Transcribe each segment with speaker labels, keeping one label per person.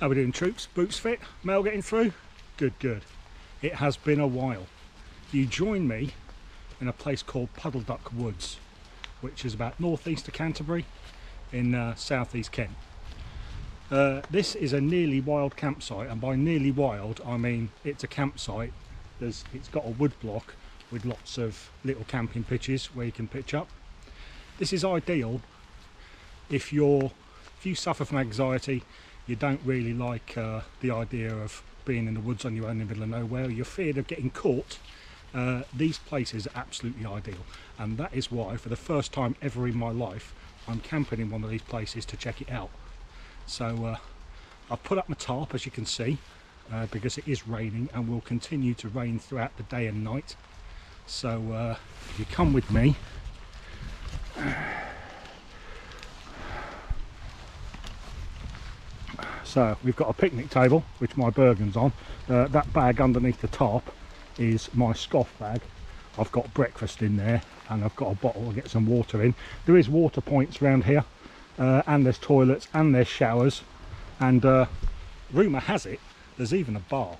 Speaker 1: How we doing, troops? Boots fit? Mail getting through? Good, good. It has been a while. You join me in a place called Puddle Duck Woods, which is about northeast of Canterbury in southeast Kent. This is a nearly wild campsite, and by nearly wild I mean it's a campsite. It's got a wood block with lots of little camping pitches where you can pitch up. This is ideal if you suffer from anxiety, you don't really like the idea of being in the woods on your own in the middle of nowhere, you're feared of getting caught. These places are absolutely ideal, and that is why for the first time ever in my life I'm camping in one of these places to check it out. So I've put up my tarp, as you can see, because it is raining and will continue to rain throughout the day and night. So if you come with me, so we've got a picnic table which my Bergen's on. That bag underneath the tarp is my scoff bag. I've got breakfast in there and I've got a bottle to get some water in. There is water points around here, and there's toilets and there's showers, and rumour has it there's even a bar.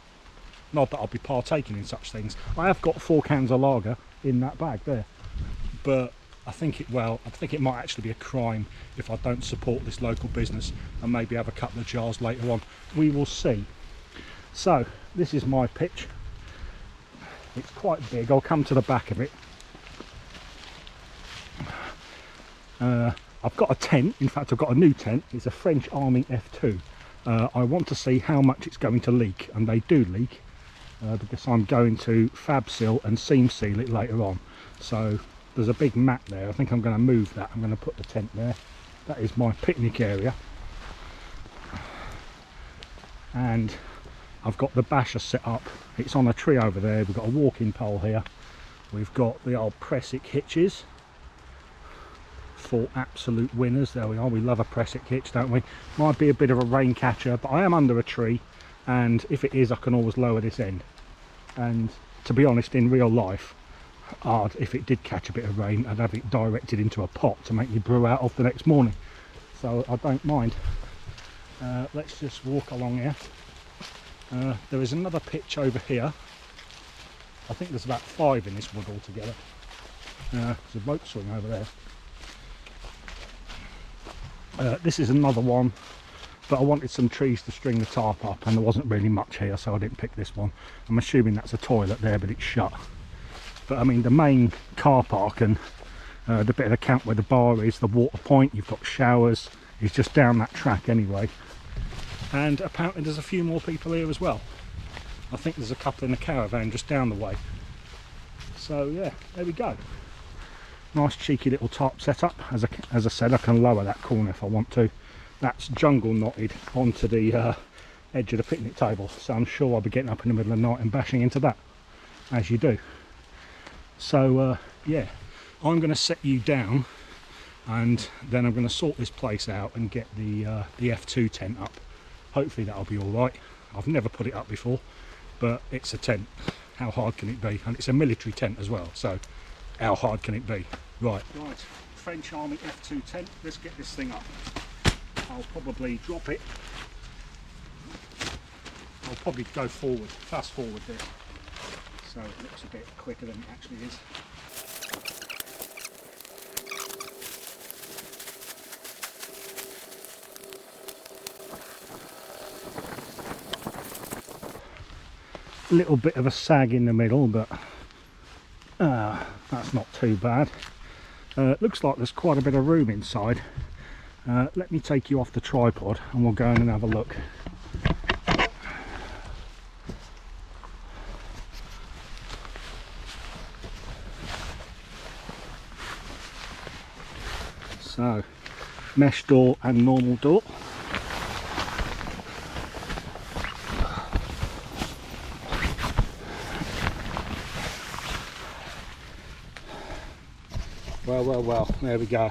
Speaker 1: Not that I'll be partaking in such things. I have got 4 cans of lager in that bag there, but I think it might actually be a crime if I don't support this local business and maybe have a couple of jars later on. We will see. So this is my pitch. It's quite big. I'll come to the back of it. I've got a tent. In fact, I've got a new tent. It's a French Army F2. I want to see how much it's going to leak, and they do leak, because I'm going to fab seal and seam seal it later on. So there's a big mat there. I think I'm going to move that. I'm going to put the tent there. That is my picnic area, and I've got the basher set up. It's on a tree over there. We've got a walking pole here. We've got the old Pressic hitches for absolute winners. There we are. We love a Pressic hitch, don't we? Might be a bit of a rain catcher, but I am under a tree, and if it is I can always lower this end. And to be honest, in real life, if it did catch a bit of rain, I'd have it directed into a pot to make me brew out of the next morning, so I don't mind. Let's just walk along here. There is another pitch over here. I think there's about 5 in this wood altogether. There's a boat swing over there. This is another one, but I wanted some trees to string the tarp up, and there wasn't really much here, so I didn't pick this one. I'm assuming that's a toilet there, but it's shut. But I mean, the main car park and the bit of the camp where the bar is, the water point, you've got showers, is just down that track anyway. And apparently there's a few more people here as well. I think there's a couple in a caravan just down the way. So yeah, there we go. Nice cheeky little tarp setup. As I said, I can lower that corner if I want to. That's jungle knotted onto the edge of the picnic table, so I'm sure I'll be getting up in the middle of the night and bashing into that, as you do. So yeah, I'm going to set you down, and then I'm going to sort this place out and get the F2 tent up. Hopefully that'll be all right. I've never put it up before, but it's a tent. How hard can it be? And it's a military tent as well, so how hard can it be? Right, French Army F2 tent. Let's get this thing up. I'll probably drop it. I'll probably go forward, fast forward there, so it looks a bit quicker than it actually is. A little bit of a sag in the middle, but that's not too bad. Looks like there's quite a bit of room inside. Let me take you off the tripod and we'll go in and have a look. So, mesh door and normal door. Well, there we go.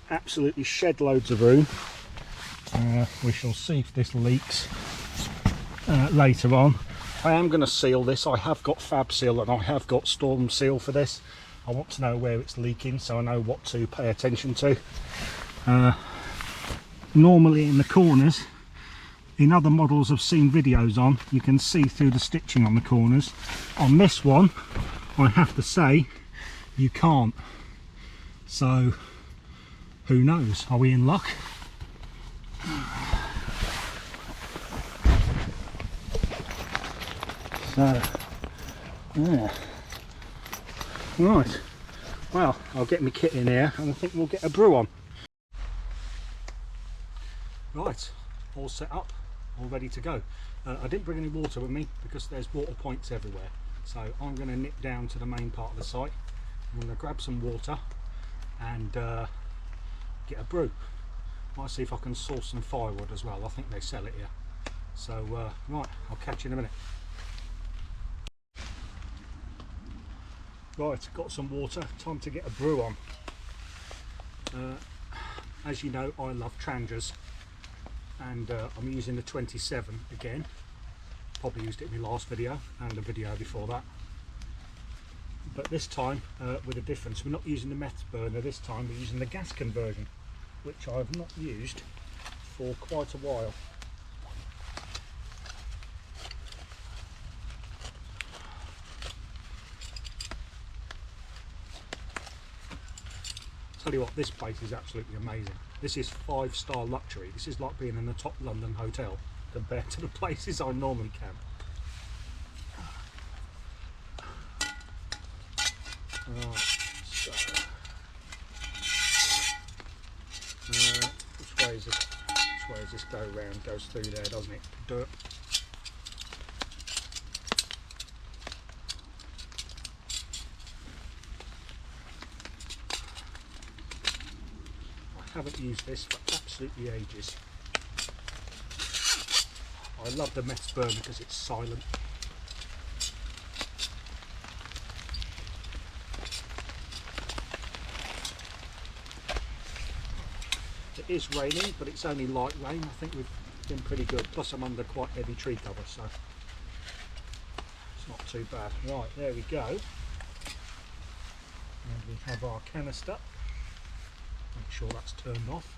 Speaker 1: Absolutely shed loads of room. We shall see if this leaks later on. I am going to seal this. I have got fab seal and I have got storm seal for this. I want to know where it's leaking so I know what to pay attention to. Normally in the corners in other models I've seen videos on, you can see through the stitching on the corners. On this one, I have to say, you can't. So, who knows? Are we in luck? So, yeah. Right. Well, I'll get my kit in here and I think we'll get a brew on. Right, all set up, all ready to go. I didn't bring any water with me because there's water points everywhere. So I'm going to nip down to the main part of the site. I'm going to grab some water and get a brew. Might see if I can source some firewood as well. I think they sell it here. So right, I'll catch you in a minute. Right, got some water, time to get a brew on. As you know, I love Trangias, and I'm using the 27 again. Probably used it in my last video and the video before that. But this time with a difference, we're not using the meth burner this time, we're using the gas conversion, which I've not used for quite a while. Tell you what, this place is absolutely amazing. This is 5-star luxury. This is like being in a top London hotel compared to the places I normally camp. Right, so which way is this? Which way does this go round? Goes through there, doesn't it? Dirt. I haven't used this for absolutely ages. I love the meth burner because it's silent. It is raining, but it's only light rain. I think we've been pretty good. Plus I'm under quite heavy tree cover, so it's not too bad. Right, there we go. And we have our canister. Make sure that's turned off.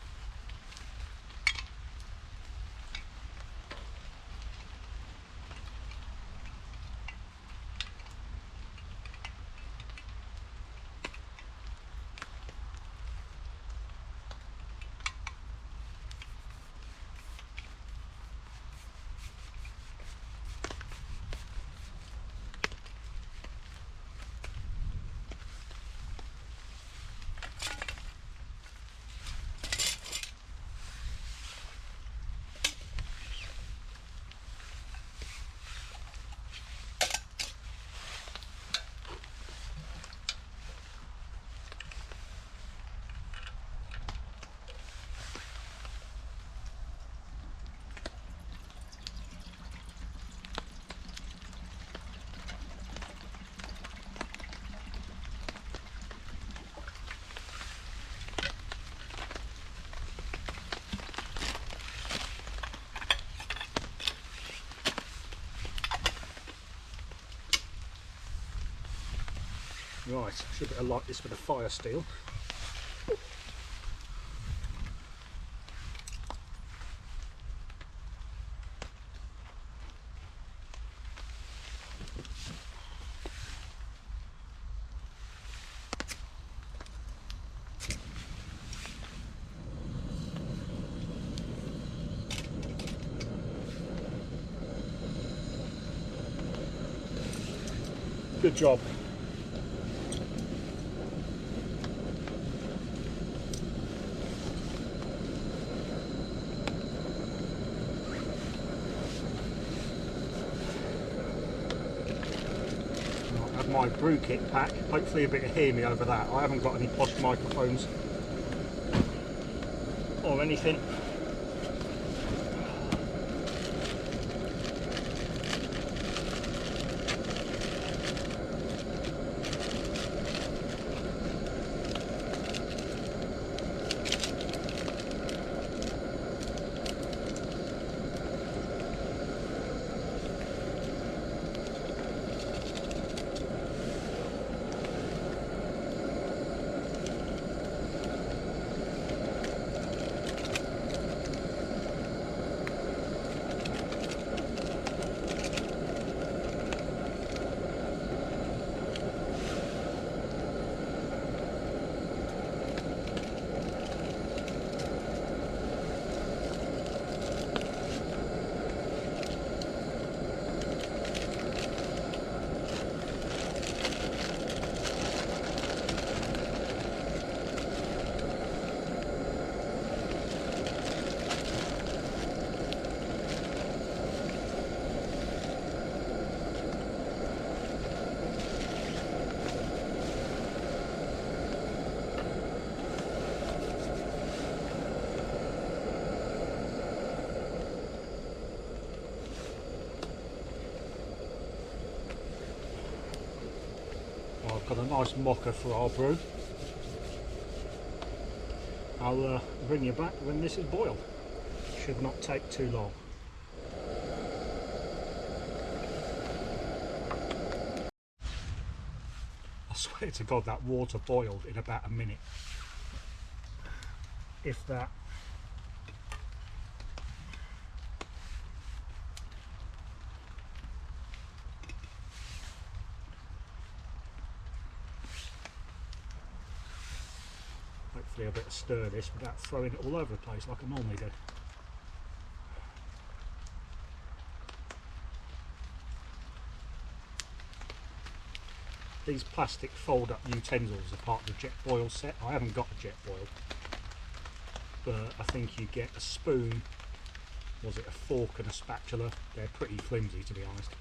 Speaker 1: Right, should be able to light this with a fire steel. Good job. My brew kit pack, hopefully you'll be able to hear me over that. I haven't got any posh microphones or anything. Well, I've got a nice mocha for our brew. I'll bring you back when this is boiled. Should not take too long. I swear to God, that water boiled in about a minute, if that. Hopefully I better stir this without throwing it all over the place like I normally do. These plastic fold-up utensils are part of the jet boil set. I haven't got a jet boil, but I think you get a spoon, was it a fork and a spatula? They're pretty flimsy, to be honest.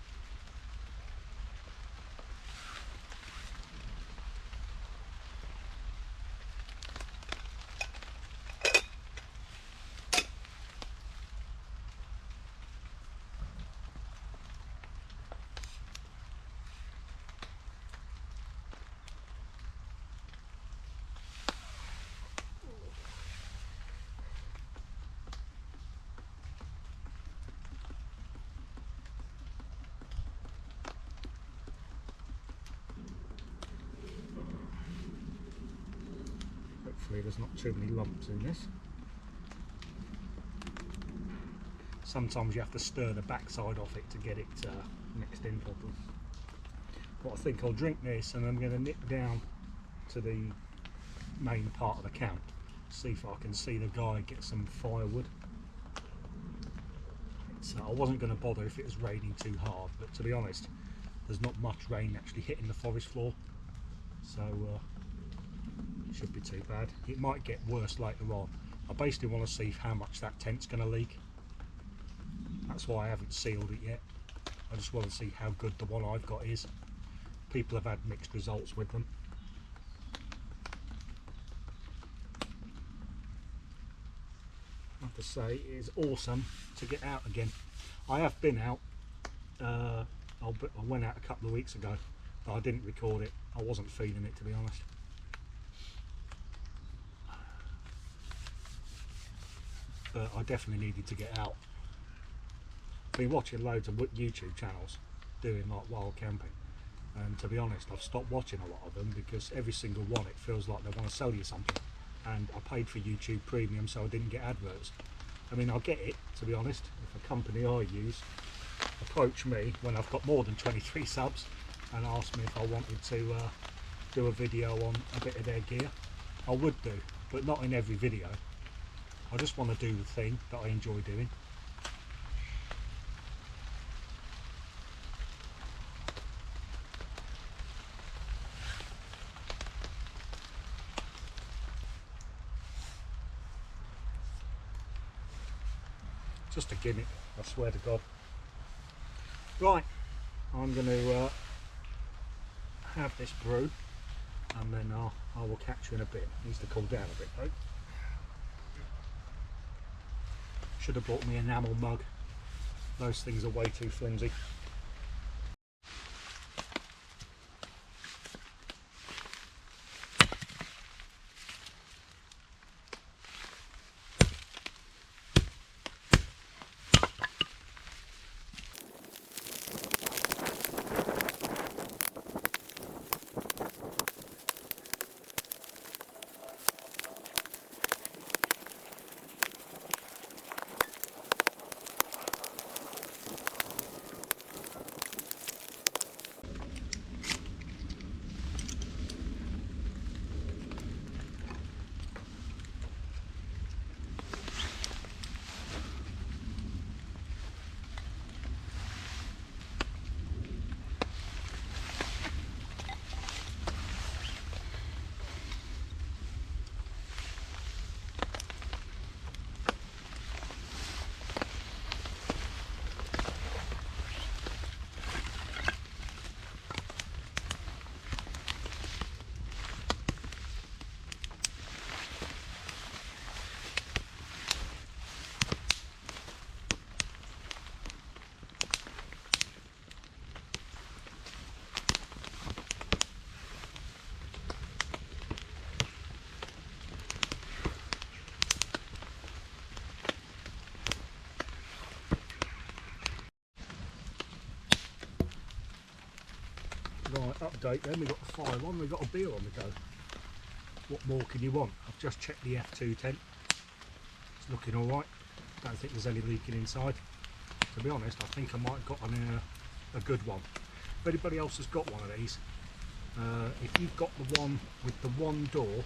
Speaker 1: Hopefully there's not too many lumps in this. Sometimes you have to stir the backside off it to get it mixed in properly. But I think I'll drink this and I'm going to nip down to the main part of the camp, see if I can see the guy get some firewood. I wasn't going to bother if it was raining too hard, but to be honest, there's not much rain actually hitting the forest floor, so it shouldn't be too bad. It might get worse later on. I basically want to see how much that tent's going to leak. That's why I haven't sealed it yet. I just want to see how good the one I've got is. People have had mixed results with them. I have to say, it is awesome to get out again. I have been out. I went out a couple of weeks ago, but I didn't record it. I wasn't feeling it, to be honest. But I definitely needed to get out. I've been watching loads of YouTube channels doing like wild camping, and to be honest, I've stopped watching a lot of them because every single one, it feels like they want to sell you something. And I paid for YouTube Premium, so I didn't get adverts. I mean, I'll get it, to be honest, if a company I use approach me when I've got more than 23 subs and ask me if I wanted to do a video on a bit of their gear, I would do, but not in every video. I just want to do the thing that I enjoy doing. Just a gimmick, I swear to God. Right, I'm going to have this brew, and then I will catch you in a bit. It needs to cool down a bit though. Should have bought me an enamel mug. Those things are way too flimsy. Right, update then, we've got the fire on, we've got a beer on the go. What more can you want? I've just checked the F2 tent. It's looking alright. Don't think there's any leaking inside. To be honest, I think I might have got a good one. If anybody else has got one of these, if you've got the one with the one door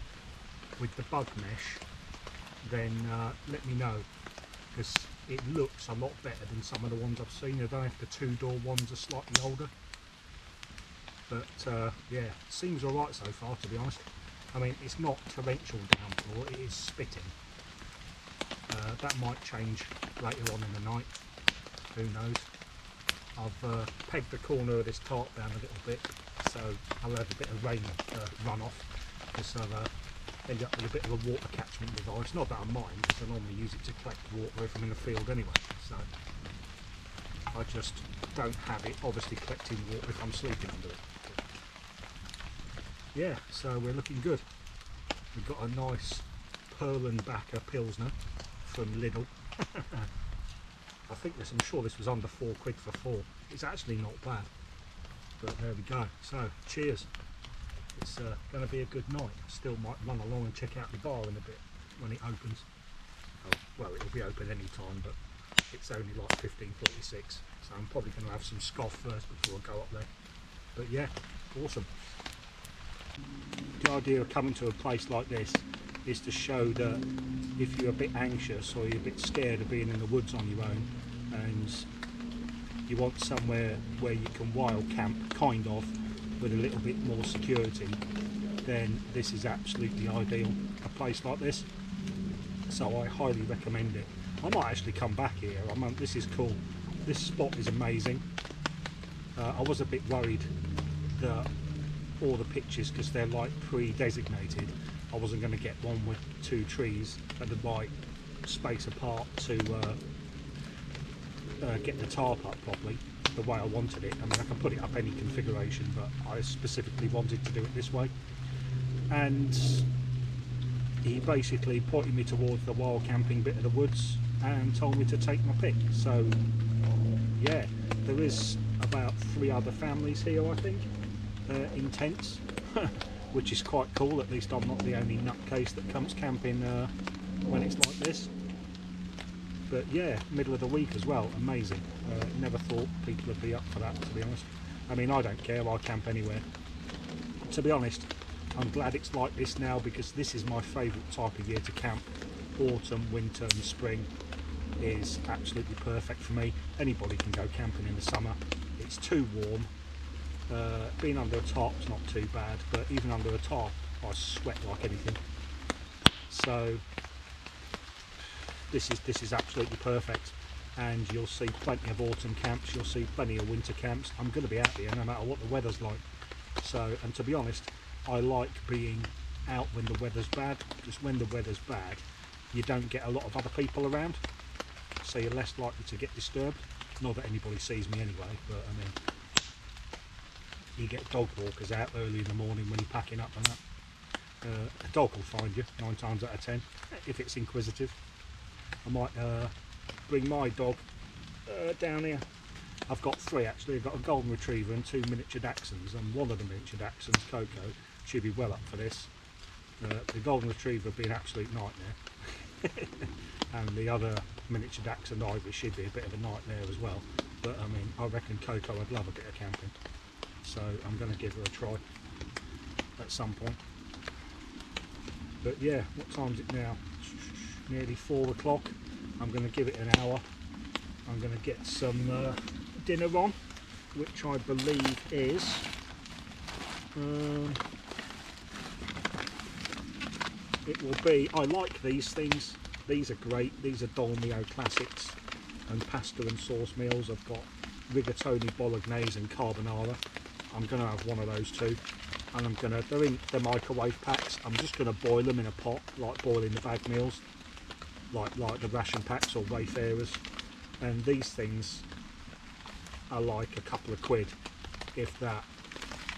Speaker 1: with the bug mesh, then let me know, because it looks a lot better than some of the ones I've seen. I don't know if the two-door ones are slightly older, but yeah, seems alright so far, to be honest. I mean, it's not torrential downpour, it is spitting. That might change later on in the night, who knows. I've pegged the corner of this tarp down a little bit, so I'll have a bit of rain runoff, because I've ended up with a bit of a water catchment device. Not that I mind, because I normally use it to collect water if I'm in the field anyway, so I just don't have it obviously collecting water if I'm sleeping under it. Yeah, so we're looking good. We've got a nice Perlenbacher Pilsner from Lidl. I think this, I'm sure this was under £4 for 4. It's actually not bad, but there we go. So cheers. It's going to be a good night. Still might run along and check out the bar in a bit when it opens. Oh, well, it'll be open any time, but it's only like 15:46, so I'm probably going to have some scoff first before I go up there. But yeah, awesome. The idea of coming to a place like this is to show that if you're a bit anxious or you're a bit scared of being in the woods on your own and you want somewhere where you can wild camp, kind of, with a little bit more security, then this is absolutely ideal, a place like this. So I highly recommend it. I might actually come back here. This is cool. This spot is amazing. I was a bit worried that all the pictures, because they're like pre-designated, I wasn't going to get one with 2 trees at the right space apart to get the tarp up properly the way I wanted it. I mean, I can put it up any configuration, but I specifically wanted to do it this way. And he basically pointed me towards the wild camping bit of the woods and told me to take my pick. So yeah, there is about 3 other families here, I think, in tents, which is quite cool. At least I'm not the only nutcase that comes camping when it's like this. But yeah, middle of the week as well, amazing. Never thought people would be up for that, to be honest. I mean, I don't care, I'll camp anywhere. To be honest, I'm glad it's like this now, because this is my favourite type of year to camp. Autumn, winter and spring is absolutely perfect for me. Anybody can go camping in the summer. It's too warm. Being under a tarp's not too bad, but even under a tarp I sweat like anything. So this is absolutely perfect, and you'll see plenty of autumn camps, you'll see plenty of winter camps. I'm going to be out here no matter what the weather's like. So, and to be honest, I like being out when the weather's bad, because when the weather's bad you don't get a lot of other people around, so you're less likely to get disturbed. Not that anybody sees me anyway, but I mean, you get dog walkers out early in the morning when you're packing up and that. A dog will find you 9 times out of 10 if it's inquisitive. I might bring my dog down here. I've got 3 actually. I've got a golden retriever and 2 miniature dachshunds, and one of the miniature dachshunds, Coco, she'll be well up for this. The golden retriever would be an absolute nightmare, and the other miniature dachshund, Ivy, she'd be a bit of a nightmare as well. But I mean, I reckon Coco would love a bit of camping, so I'm going to give her a try at some point. But yeah, what time is it now? Nearly 4 o'clock. I'm going to give it an hour. I'm going to get some dinner on, which I believe is it will be, I like these things, these are great. These are Dolmio classics and pasta and sauce meals. I've got rigatoni bolognese and carbonara. I'm going to have one of those too, and I'm going to, they're in the microwave packs. I'm just going to boil them in a pot, like boiling the bag meals, like the ration packs or Wayfarers. And these things are like a couple of quid, if that.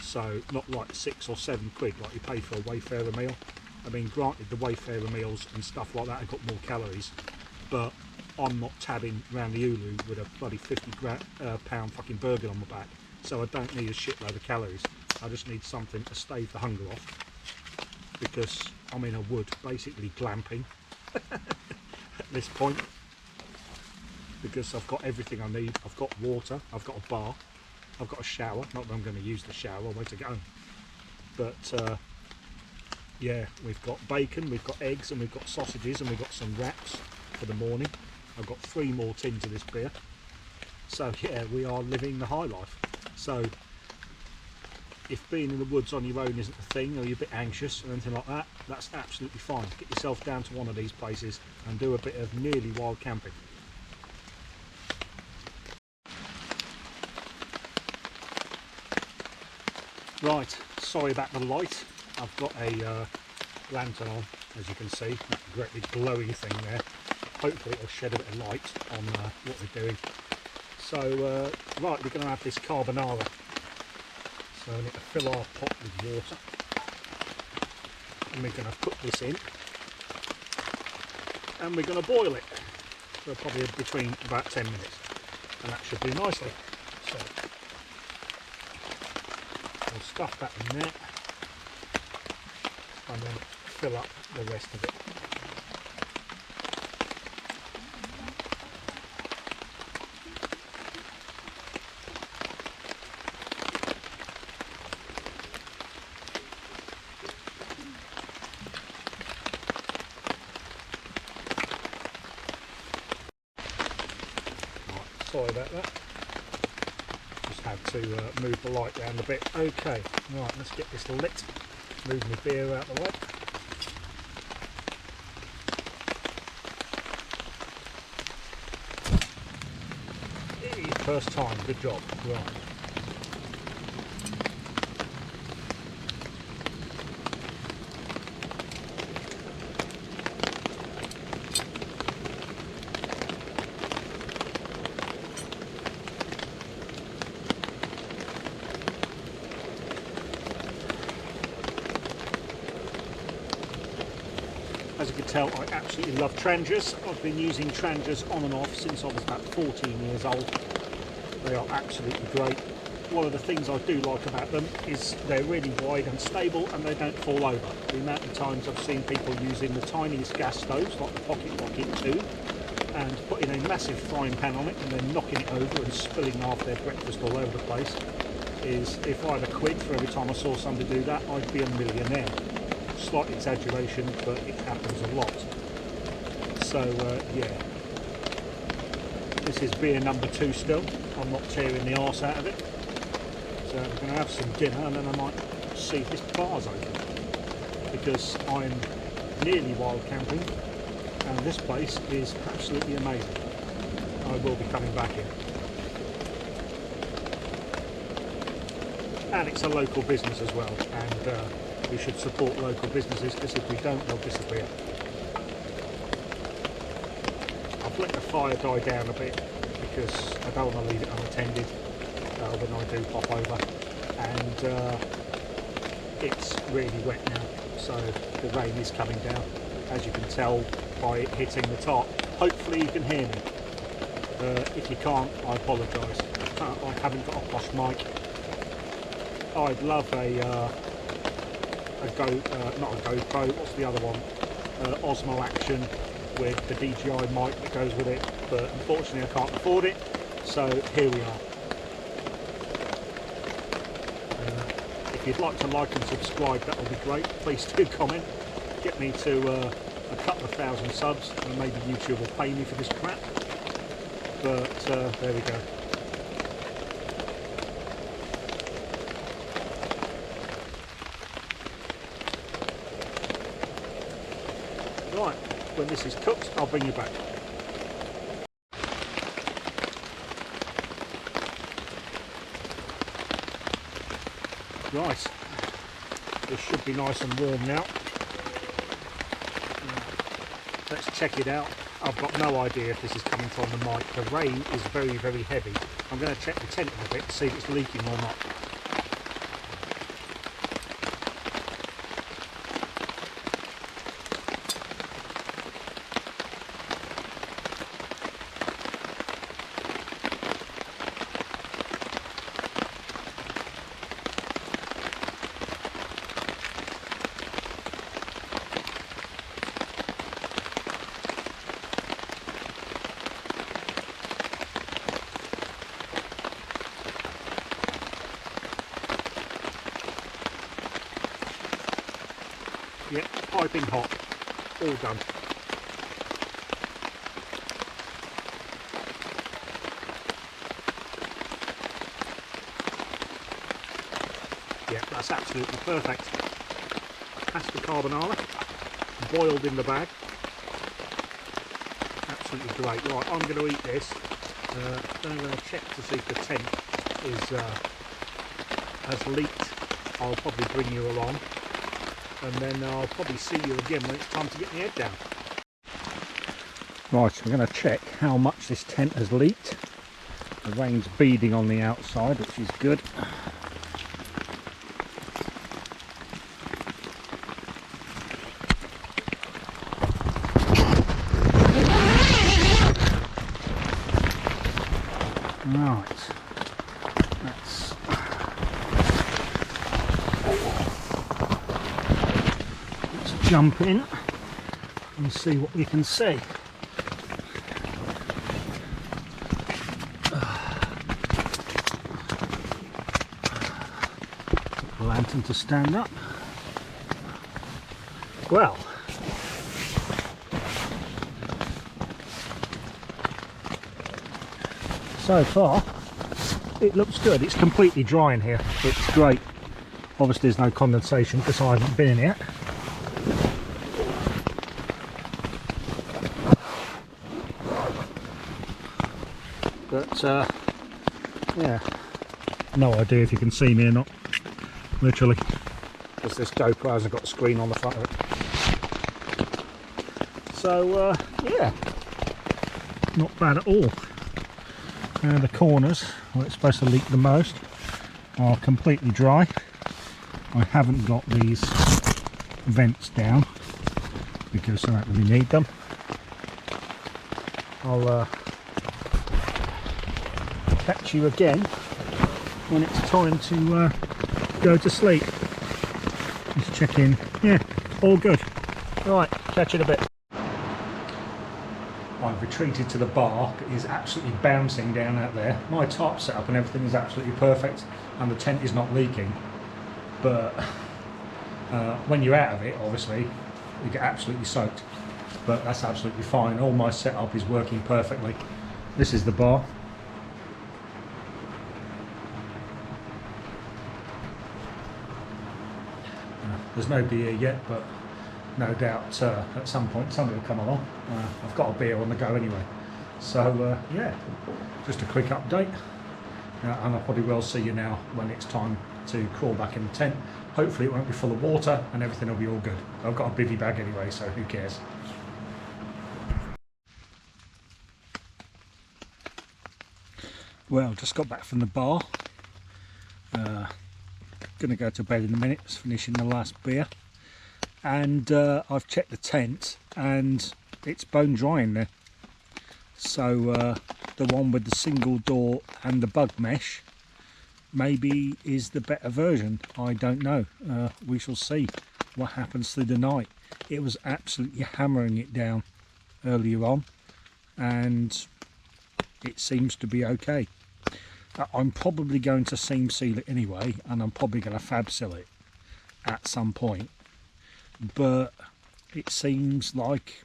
Speaker 1: So not like 6 or 7 quid like you pay for a Wayfarer meal. I mean, granted, the Wayfarer meals and stuff like that have got more calories, but I'm not tabbing around the Ulu with a bloody 50 pound fucking burger on my back, so I don't need a shitload of calories. I just need something to stave the hunger off, because I'm in a wood, basically glamping at this point, because I've got everything I need. I've got water, I've got a bar, I've got a shower. Not that I'm going to use the shower, I'll wait to go home. But yeah, we've got bacon, we've got eggs, and we've got sausages, and we've got some wraps for the morning. I've got 3 more tins of this beer. So yeah, we are living the high life. So if being in the woods on your own isn't a thing, or you're a bit anxious or anything like that, that's absolutely fine. Get yourself down to one of these places and do a bit of nearly wild camping. Right, sorry about the light. I've got a lantern on, as you can see, that greatly glowing thing there. Hopefully it'll shed a bit of light on what we're doing. So right, we're going to have this carbonara. So we need to fill our pot with water, and we're going to put this in, and we're going to boil it for probably between about 10 minutes, and that should do nicely. So we'll stuff that in there, and then fill up the rest of it. Sorry about that, just had to move the light around a bit. Okay, right, let's get this lit, move my beer out of the way. First time, good job. Right. As you can tell, I absolutely love Trangias. I've been using Trangias on and off since I was about 14 years old. They are absolutely great. One of the things I do like about them is they're really wide and stable, and they don't fall over. The amount of times I've seen people using the tiniest gas stoves, like the Pocket Rocket 2, and putting a massive frying pan on it and then knocking it over and spilling half their breakfast all over the place, is, if I had a quid for every time I saw somebody do that, I'd be a millionaire. Slight exaggeration, but it happens a lot. So yeah, this is beer number 2 still. I'm not tearing the arse out of it. So we're going to have some dinner, and then I might see if this bar's open, because I'm nearly wild camping, and this place is absolutely amazing. I will be coming back in. And it's a local business as well, and we should support local businesses, because if we don't, they'll disappear. I've let the fire die down a bit, because I don't want to leave it unattended when I do pop over, and it's really wet now, so the rain is coming down, as you can tell by it hitting the top. Hopefully you can hear me. If you can't, I apologise. I haven't got a posh mic. I'd love not a GoPro, what's the other one? Osmo Action with the DJI mic that goes with it, but unfortunately I can't afford it, so here we are. If you'd like to like and subscribe, that would be great. Please do comment, get me to a couple of thousand subs, and maybe YouTube will pay me for this crap, but there we go. Right, when this is cooked, I'll bring you back. Right, this should be nice and warm now. Let's check it out. I've got no idea if this is coming from the mic. The rain is very, very heavy. I'm going to check the tent in a bit to see if it's leaking or not. Yeah, piping hot, all done. Yeah, that's absolutely perfect. Pasta carbonara, boiled in the bag. Absolutely great. Right, I'm going to eat this. Then I'm going to check to see if the tent is has leaked. I'll probably bring you along, and then I'll probably see you again when it's time to get the head down. Right, so we're going to check how much this tent has leaked. The rain's beading on the outside, which is good. Right, let's jump in and see what we can see. The lantern to stand up. Well, so far it looks good. It's completely dry in here. It's great. Obviously there's no condensation because I haven't been in yet. But yeah, no idea if you can see me or not, literally, because this GoPro hasn't got a screen on the front of it. So yeah, not bad at all. The corners, where it's supposed to leak the most, are completely dry. I haven't got these vents down because I don't really need them. I'll catch you again when it's time to go to sleep. Just check in. Yeah, all good. Right, catch you in a bit. I've retreated to the bar. It is absolutely bouncing down out there. My tarp setup and everything is absolutely perfect, and the tent is not leaking. But when you're out of it, obviously, you get absolutely soaked. But that's absolutely fine. All my setup is working perfectly. This is the bar. There's nobody here yet, but no doubt at some point somebody will come along. I've got a beer on the go anyway. So yeah, just a quick update. And I probably will see you now when it's time to crawl back in the tent. Hopefully it won't be full of water and everything will be all good. I've got a bivvy bag anyway, so who cares. Well, just got back from the bar. Gonna go to bed in a minute, just finishing the last beer. And I've checked the tent and it's bone dry in there. So the one with the single door and the bug mesh maybe is the better version. I don't know. We shall see what happens through the night. It was absolutely hammering it down earlier on and it seems to be okay. I'm probably going to seam seal it anyway, and I'm probably going to fab seal it at some point. But it seems like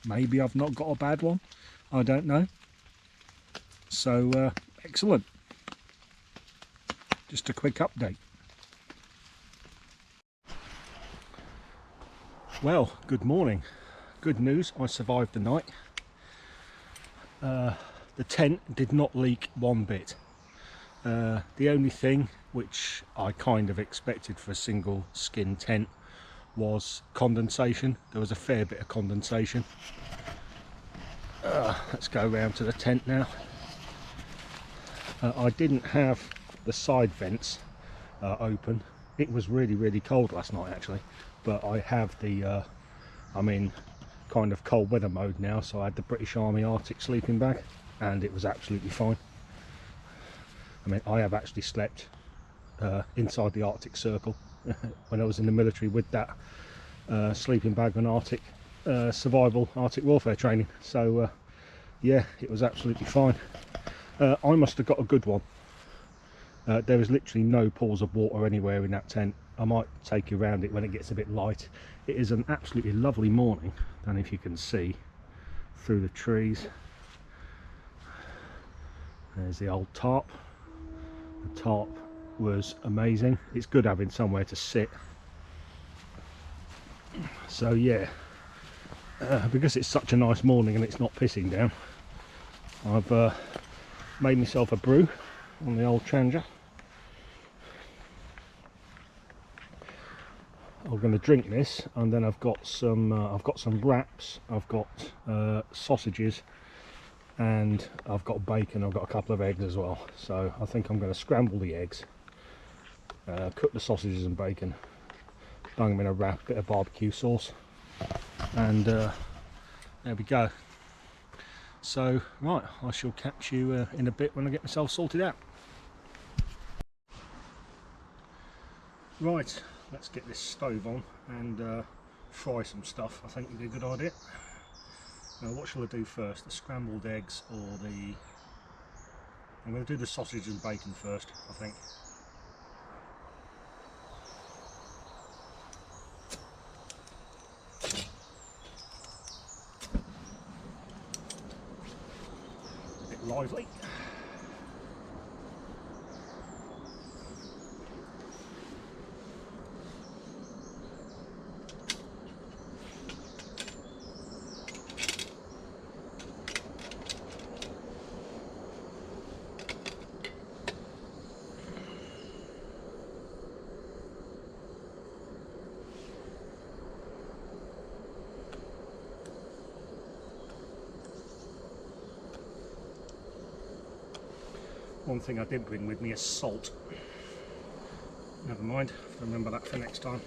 Speaker 1: maybe I've not got a bad one. I don't know. So excellent. Just a quick update. Well, good morning. Good news, I survived the night. The tent did not leak one bit. The only thing which I kind of expected for a single skin tent was condensation. There was a fair bit of condensation. Let's go around to the tent now. I didn't have the side vents open. It was really cold last night actually, but I have the I'm in kind of cold weather mode now, so I had the British Army Arctic sleeping bag and it was absolutely fine. I mean, I have actually slept inside the Arctic Circle when I was in the military with that sleeping bag and Arctic survival, Arctic warfare training. So yeah, it was absolutely fine. I must have got a good one There is literally no pools of water anywhere in that tent. I might take you around it when it gets a bit light. It is an absolutely lovely morning. I don't know if you can see through the trees. There's the old tarp. The tarp was amazing. It's good having somewhere to sit. So yeah, because it's such a nice morning and it's not pissing down, I've made myself a brew on the old Challenger. I'm going to drink this, and then I've got some wraps, I've got sausages, and I've got bacon. I've got a couple of eggs as well. So I think I'm going to scramble the eggs, cook the sausages and bacon, dunk them in a wrap, bit of barbecue sauce, and there we go. So right, I shall catch you in a bit when I get myself sorted out. Right, let's get this stove on and fry some stuff. I think it'd be a good idea. Now, what shall I do first? The scrambled eggs or the... I'm going to do the sausage and bacon first, I think. A bit lively. One thing I did bring with me is salt. Never mind, remember that for next time.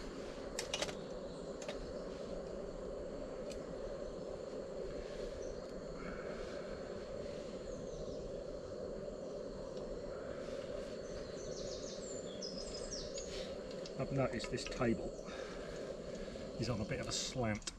Speaker 1: I've noticed this table is on a bit of a slant.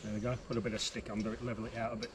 Speaker 1: There we go, put a bit of stick under it, level it out a bit.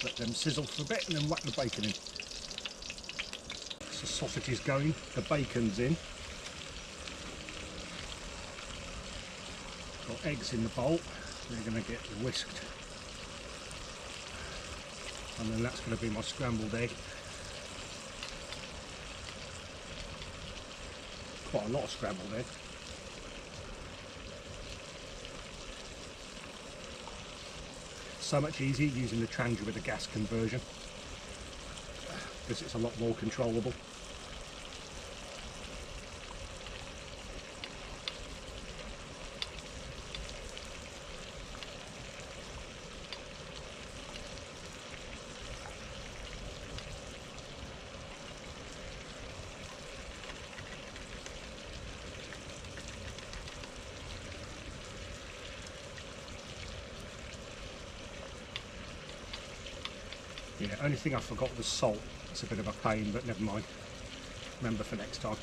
Speaker 1: Let them sizzle for a bit and then whack the bacon in. So sausage is going, the bacon's in. Got eggs in the bowl, they're going to get whisked. And then that's going to be my scrambled egg. Quite a lot of scrambled egg. So much easier using the Challenger with a gas conversion because it's a lot more controllable. Yeah, only thing I forgot was salt. It's a bit of a pain, but never mind. Remember for next time.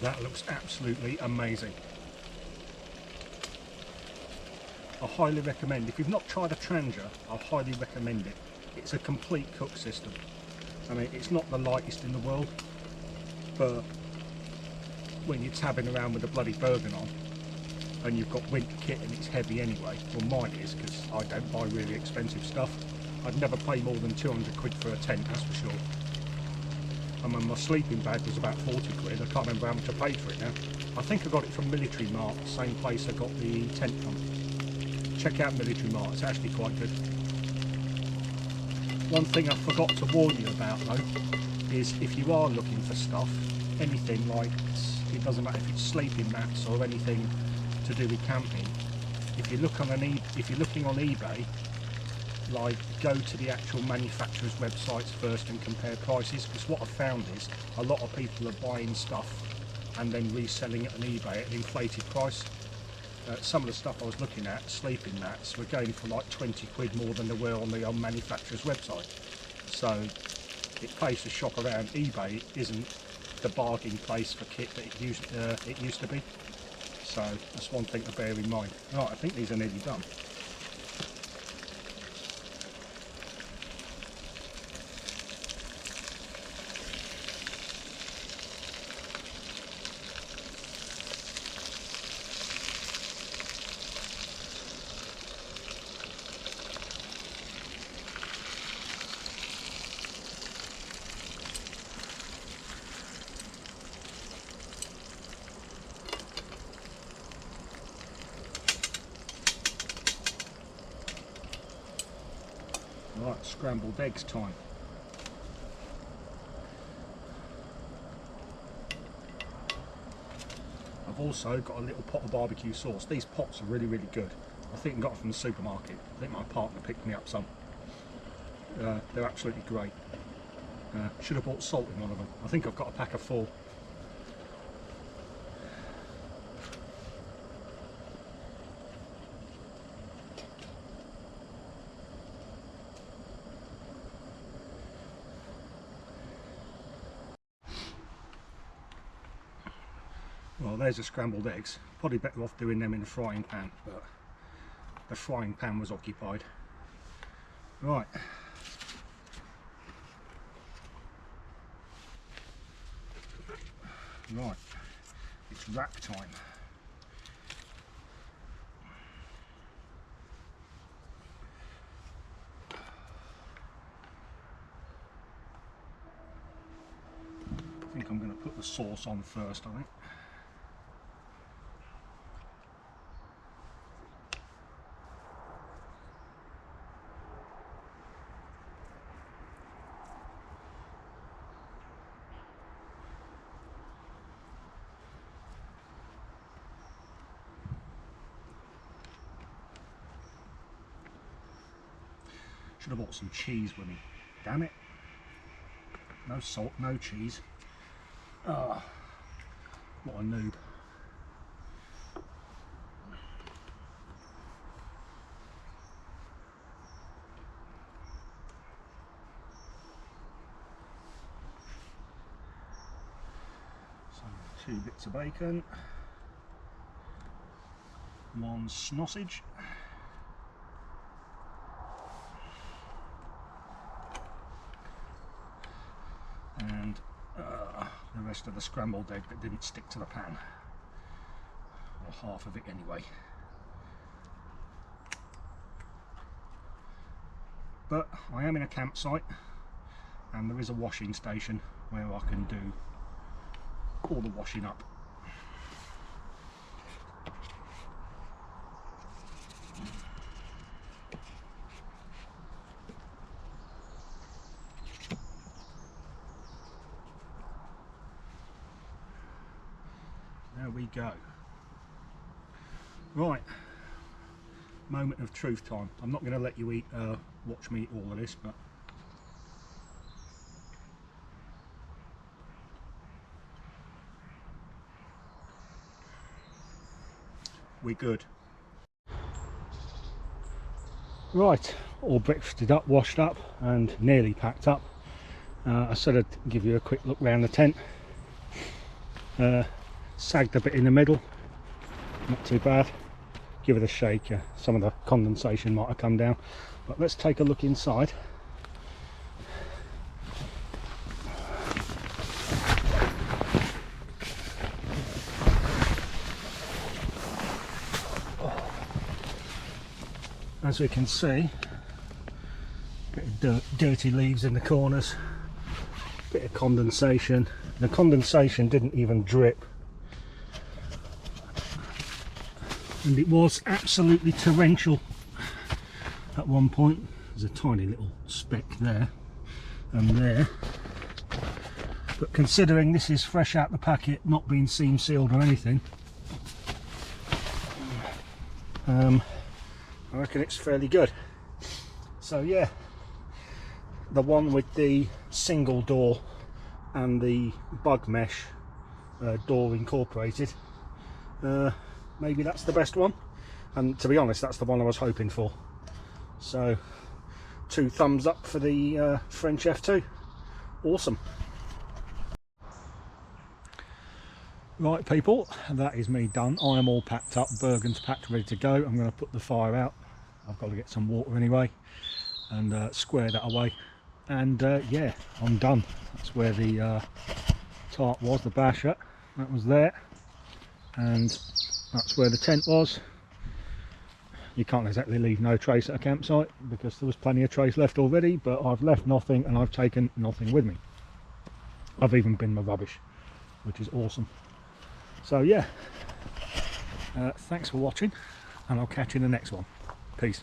Speaker 1: That looks absolutely amazing. I highly recommend, if you've not tried a Trangia, I highly recommend it. It's a complete cook system. I mean, it's not the lightest in the world, but when you're tabbing around with a bloody Bergen on, and you've got winter kit and it's heavy anyway, well mine is, because I don't buy really expensive stuff. I'd never pay more than 200 quid for a tent, that's for sure. And when my sleeping bag was about 40 quid, I can't remember how much I paid for it now. I think I got it from Military Mart, same place I got the tent from. Check out Military Mart, it's actually quite good. One thing I forgot to warn you about though, is if you are looking for stuff, anything like, it doesn't matter if it's sleeping mats or anything to do with camping, if you look on if you're looking on eBay, like, go to the actual manufacturer's websites first and compare prices, because what I've found is a lot of people are buying stuff and then reselling it on eBay at an inflated price. Some of the stuff I was looking at, sleeping mats, were going for like 20 quid more than they were on the manufacturer's website. So it pays to shop around. eBay isn't the bargain place for kit that it used to be. So that's one thing to bear in mind. Right, I think these are nearly done. Right, scrambled eggs time. I've also got a little pot of barbecue sauce. These pots are really, really good. I think I got them from the supermarket. I think my partner picked me up some. They're absolutely great. Should have bought salt in one of them. I think I've got a pack of 4. Well, there's the scrambled eggs. Probably better off doing them in a frying pan, but the frying pan was occupied. Right. Right. It's rack time. I think I'm going to put the sauce on first, I think. Should have bought some cheese with me. Damn it. No salt, no cheese. Ah, what a noob. So 2 bits of bacon. 1 sausage. And the rest of the scrambled egg that didn't stick to the pan, or half of it anyway. But I am in a campsite and there is a washing station where I can do all the washing up. There we go. Right, moment of truth time. I'm not going to let you watch me eat all of this, but we're good. Right, all breakfasted up, washed up and nearly packed up. I said I'd give you a quick look round the tent. sagged a bit in the middle, not too bad. Give it a shake, some of the condensation might have come down, but let's take a look inside. As we can see, bit of dirty leaves in the corners, bit of condensation. The condensation didn't even drip, and it was absolutely torrential at one point. There's a tiny little speck there and there, but considering this is fresh out the packet, not being seam sealed or anything, I reckon it's fairly good. So yeah, the one with the single door and the bug mesh door incorporated, maybe that's the best one, and to be honest, that's the one I was hoping for. So 2 thumbs up for the French F2. Awesome. Right people, that is me done. I am all packed up, Bergen's packed, ready to go. I'm going to put the fire out. I've got to get some water anyway and square that away, and yeah, I'm done. That's where the tarp was, the basher, that was there, and that's where the tent was. You can't exactly leave no trace at a campsite because there was plenty of trace left already, but I've left nothing and I've taken nothing with me. I've even binned my rubbish, which is awesome. So yeah, thanks for watching, and I'll catch you in the next one. Peace.